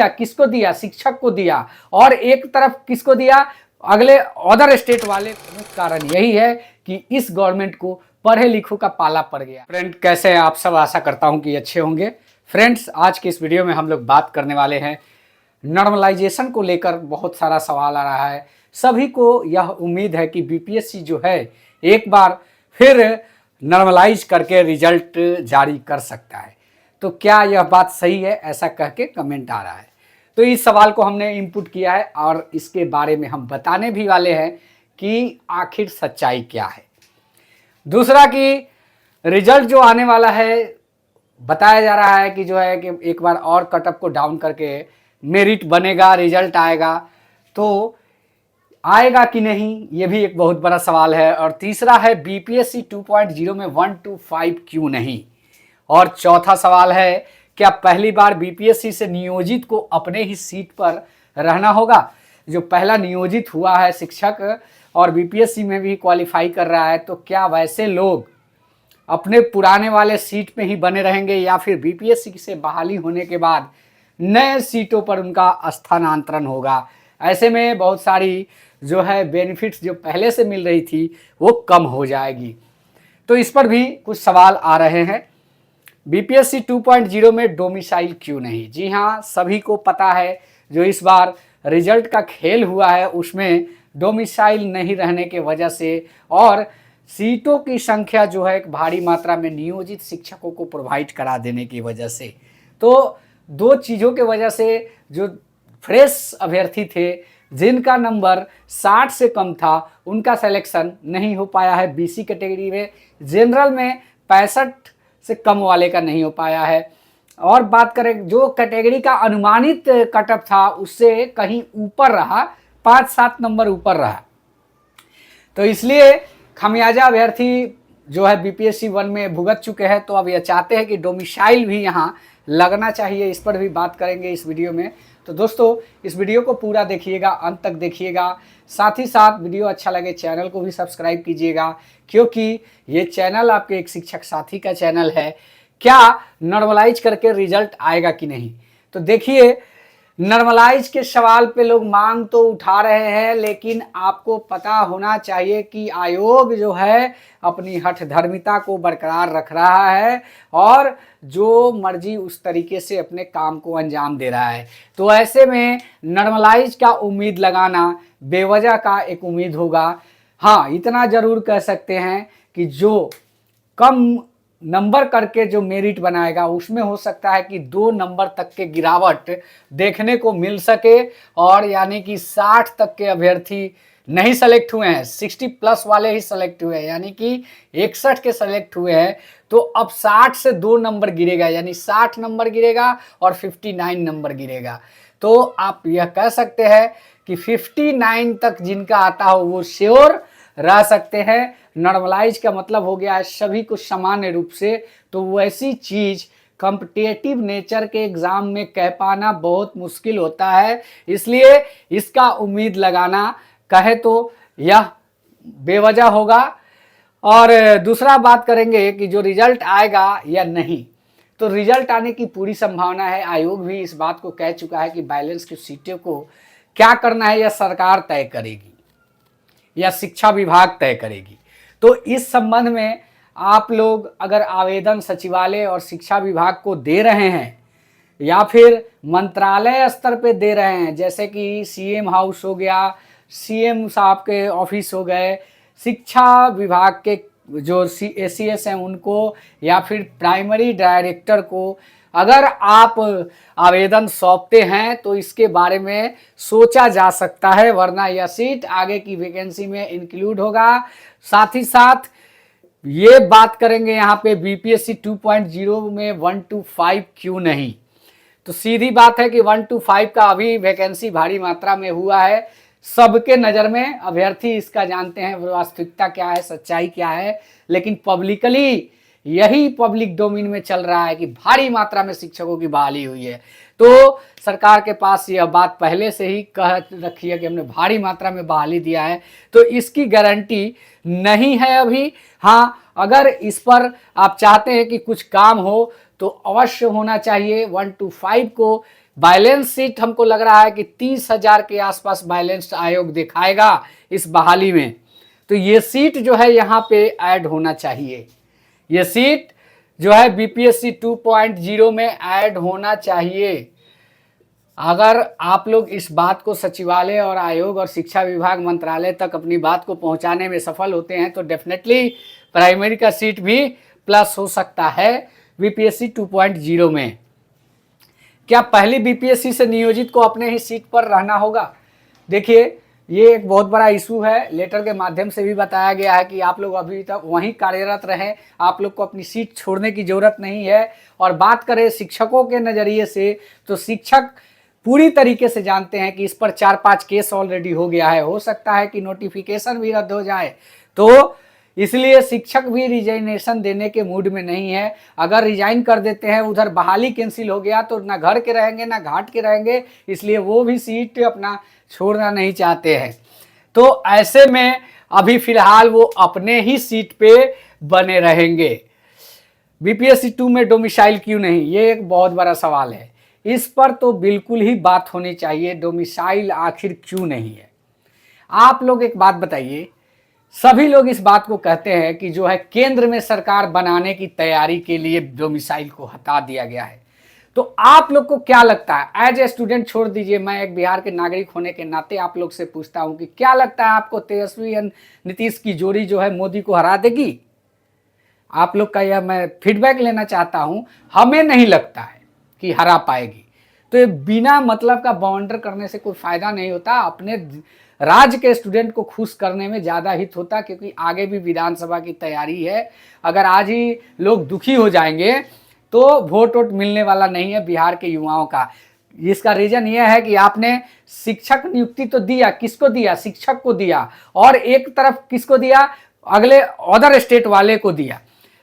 किसको दिया? शिक्षक को दिया। और एक तरफ किसको दिया? अगले अदर स्टेट वाले। कारण यही है कि इस गवर्नमेंट को पढ़े लिखों का पाला पड़ गया। फ्रेंड, कैसे हैं आप सब? आशा करता हूं कि अच्छे होंगे। फ्रेंड्स, आज की इस वीडियो में हम लोग बात करने वाले हैं नॉर्मलाइजेशन को लेकर। बहुत सारा सवाल आ रहा है। सभी को यह उम्मीद है कि बीपीएससी जो है एक बार फिर नॉर्मलाइज करके रिजल्ट जारी कर सकता है। तो क्या यह बात सही है? ऐसा कह के कमेंट आ रहा है। तो इस सवाल को हमने इनपुट किया है और इसके बारे में हम बताने भी वाले हैं कि आखिर सच्चाई क्या है। दूसरा कि रिजल्ट जो आने वाला है, बताया जा रहा है कि जो है कि एक बार और कटअप को डाउन करके मेरिट बनेगा, रिजल्ट आएगा। तो आएगा कि नहीं, ये भी एक बहुत बड़ा सवाल है। और तीसरा है बीपीएससी 2.0 में 1 to 5 क्यों नहीं। और चौथा सवाल है, क्या पहली बार बीपीएससी से नियोजित को अपने ही सीट पर रहना होगा? जो पहला नियोजित हुआ है शिक्षक और बीपीएससी में भी क्वालिफाई कर रहा है, तो क्या वैसे लोग अपने पुराने वाले सीट में ही बने रहेंगे या फिर बीपीएससी से बहाली होने के बाद नए सीटों पर उनका स्थानांतरण होगा? ऐसे में बहुत सारी जो है बेनिफिट्स जो पहले से मिल रही थी वो कम हो जाएगी। तो इस पर भी कुछ सवाल आ रहे हैं। बीपीएससी 2.0 में डोमिसाइल क्यों नहीं? जी हाँ, सभी को पता है जो इस बार रिजल्ट का खेल हुआ है उसमें डोमिसाइल नहीं रहने के वजह से और सीटों की संख्या जो है भारी मात्रा में नियोजित शिक्षकों को प्रोवाइड करा देने की वजह से, तो दो चीज़ों के वजह से जो फ्रेश अभ्यर्थी थे जिनका नंबर 60 से कम था उनका सिलेक्शन नहीं हो पाया है बीसी कैटेगरी में। जनरल में 65 से कम वाले का नहीं हो पाया है। और बात करें जो कैटेगरी का अनुमानित कटअप था उससे कहीं ऊपर रहा, 5-7 नंबर ऊपर रहा। तो इसलिए खमियाजा अभ्यर्थी जो है बीपीएससी 1 में भुगत चुके हैं। तो अब ये चाहते हैं कि डोमिसाइल भी यहाँ लगना चाहिए। इस पर भी बात करेंगे इस वीडियो में। तो दोस्तों, इस वीडियो को पूरा देखिएगा, अंत तक देखिएगा। साथ ही साथ वीडियो अच्छा लगे चैनल को भी सब्सक्राइब कीजिएगा, क्योंकि ये चैनल आपके एक शिक्षक साथी का चैनल है। क्या नॉर्मलाइज करके रिजल्ट आएगा कि नहीं? तो देखिए, नॉर्मलाइज के सवाल पे लोग मांग तो उठा रहे हैं, लेकिन आपको पता होना चाहिए कि आयोग जो है अपनी हठधर्मिता को बरकरार रख रहा है और जो मर्जी उस तरीके से अपने काम को अंजाम दे रहा है। तो ऐसे में नॉर्मलाइज का उम्मीद लगाना बेवजह का एक उम्मीद होगा। हाँ, इतना जरूर कह सकते हैं कि जो कम नंबर करके जो मेरिट बनाएगा उसमें हो सकता है कि 2 नंबर तक के गिरावट देखने को मिल सके। और यानी कि 60 तक के अभ्यर्थी नहीं सेलेक्ट हुए हैं, 60 प्लस वाले ही सेलेक्ट हुए हैं, यानी कि 61 के सेलेक्ट हुए हैं। तो अब 60 से 2 नंबर गिरेगा, यानी 60 नंबर गिरेगा और 59 नंबर गिरेगा। तो आप यह कह सकते हैं कि 59 तक जिनका आता हो वो श्योर रह सकते हैं। नॉर्मलाइज का मतलब हो गया है सभी को सामान्य रूप से। तो वैसी चीज कॉम्पिटिटिव नेचर के एग्जाम में कह पाना बहुत मुश्किल होता है, इसलिए इसका उम्मीद लगाना कहे तो यह बेवजह होगा। और दूसरा बात करेंगे कि जो रिजल्ट आएगा या नहीं, तो रिजल्ट आने की पूरी संभावना है। आयोग भी इस बात को कह चुका है कि बैलेंस की सीटों को क्या करना है यह सरकार तय करेगी या शिक्षा विभाग तय करेगी। तो इस संबंध में आप लोग अगर आवेदन सचिवालय और शिक्षा विभाग को दे रहे हैं या फिर मंत्रालय स्तर पे दे रहे हैं, जैसे कि सीएम हाउस हो गया, सीएम साहब के ऑफिस हो गए, शिक्षा विभाग के जो एसीएस हैं उनको, या फिर प्राइमरी डायरेक्टर को अगर आप आवेदन सौंपते हैं तो इसके बारे में सोचा जा सकता है, वरना यह सीट आगे की वैकेंसी में इंक्लूड होगा। साथ ही साथ ये बात करेंगे यहाँ पे बीपीएससी 2.0 में 1 to 5 क्यों नहीं। तो सीधी बात है कि 1 to 5 का अभी वैकेंसी भारी मात्रा में हुआ है, सबके नज़र में, अभ्यर्थी इसका जानते हैं वास्तविकता क्या है, सच्चाई क्या है। लेकिन पब्लिकली यही पब्लिक डोमेन में चल रहा है कि भारी मात्रा में शिक्षकों की बहाली हुई है। तो सरकार के पास यह बात पहले से ही कह रखी है कि हमने भारी मात्रा में बहाली दिया है, तो इसकी गारंटी नहीं है अभी। हाँ, अगर इस पर आप चाहते हैं कि कुछ काम हो तो अवश्य होना चाहिए। 1 to 5 को बैलेंस सीट हमको लग रहा है कि 30,000 के आसपास बैलेंस आयोग दिखाएगा इस बहाली में। तो ये सीट जो है यहाँ पे ऐड होना चाहिए, ये सीट जो है बीपीएससी 2.0 में ऐड होना चाहिए। अगर आप लोग इस बात को सचिवालय और आयोग और शिक्षा विभाग मंत्रालय तक अपनी बात को पहुंचाने में सफल होते हैं तो डेफिनेटली प्राइमरी का सीट भी प्लस हो सकता है बीपीएससी 2.0 में। क्या पहली बीपीएससी से नियोजित को अपने ही सीट पर रहना होगा? देखिए, ये एक बहुत बड़ा इशू है। लेटर के माध्यम से भी बताया गया है कि आप लोग अभी तक वहीं कार्यरत रहें, आप लोग को अपनी सीट छोड़ने की ज़रूरत नहीं है। और बात करें शिक्षकों के नज़रिए से तो शिक्षक पूरी तरीके से जानते हैं कि इस पर 4-5 केस ऑलरेडी हो गया है, हो सकता है कि नोटिफिकेशन भी रद्द हो जाए, तो इसलिए शिक्षक भी रिजाइनेशन देने के मूड में नहीं है। अगर रिजाइन कर देते हैं, उधर बहाली कैंसिल हो गया तो ना घर के रहेंगे ना घाट के रहेंगे, इसलिए वो भी सीट अपना छोड़ना नहीं चाहते हैं। तो ऐसे में अभी फिलहाल वो अपने ही सीट पे बने रहेंगे। बीपीएससी 2 में डोमिसाइल क्यों नहीं, ये एक बहुत बड़ा सवाल है। इस पर तो बिल्कुल ही बात होनी चाहिए, डोमिसाइल आखिर क्यों नहीं है। आप लोग एक बात बताइए, सभी लोग इस बात को कहते हैं कि जो है केंद्र में सरकार बनाने की तैयारी के लिए डोमिसाइल को हटा दिया गया है। तो आप लोग को क्या लगता है, एज ए स्टूडेंट छोड़ दीजिए, मैं एक बिहार के नागरिक होने के नाते आप लोग से पूछता हूं कि क्या लगता है आपको तेजस्वी और नीतीश की जोड़ी जो है मोदी को हरा देगी? आप लोग का यह मैं फीडबैक लेना चाहता हूं। हमें नहीं लगता है कि हरा पाएगी। तो ये बिना मतलब का बाउंडर करने से कोई फायदा नहीं होता। अपने राज्य के स्टूडेंट को खुश करने में ज़्यादा हित होता, क्योंकि आगे भी विधानसभा की तैयारी है। अगर आज ही लोग दुखी हो जाएंगे तो वोट मिलने वाला नहीं है बिहार के युवाओं का। इसका रीजन यह है कि आपने शिक्षक नियुक्ति तो दिया, किसको दिया? शिक्षक को दिया, और एक तरफ किसको दिया? अगले अदर स्टेट वाले को दिया।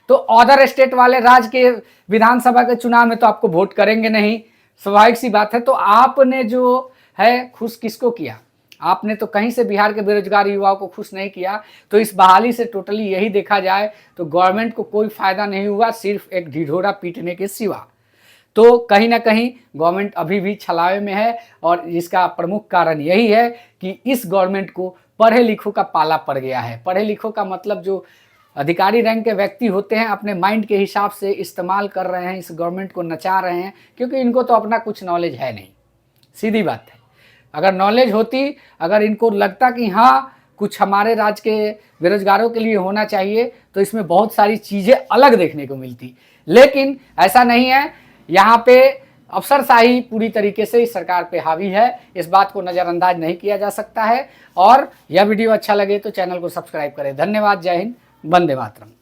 तो अदर स्टेट वाले राज्य के विधानसभा के चुनाव में तो आपको वोट करेंगे नहीं, स्वाभाविक सी बात है। तो आपने जो है खुश किसको किया? आपने तो कहीं से बिहार के बेरोजगार युवाओं को खुश नहीं किया। तो इस बहाली से टोटली यही देखा जाए तो गवर्नमेंट को कोई फायदा नहीं हुआ, सिर्फ एक ढिढोरा पीटने के सिवा। तो कहीं ना कहीं गवर्नमेंट अभी भी छलावे में है, और इसका प्रमुख कारण यही है कि इस गवर्नमेंट को पढ़े लिखों का पाला पड़ गया है। पढ़े लिखों का मतलब जो अधिकारी रैंक के व्यक्ति होते हैं, अपने माइंड के हिसाब से इस्तेमाल कर रहे हैं, इस गवर्नमेंट को नचा रहे हैं, क्योंकि इनको तो अपना कुछ नॉलेज है नहीं। सीधी बात है। अगर नॉलेज होती, अगर इनको लगता कि हाँ कुछ हमारे राज्य के बेरोजगारों के लिए होना चाहिए, तो इसमें बहुत सारी चीज़ें अलग देखने को मिलती। लेकिन ऐसा नहीं है। यहाँ पे अफसरशाही पूरी तरीके से इस सरकार पे हावी है। इस बात को नज़रअंदाज नहीं किया जा सकता है। और यह वीडियो अच्छा लगे तो चैनल को सब्सक्राइब करें। धन्यवाद। जय हिंद। वंदे मातरम।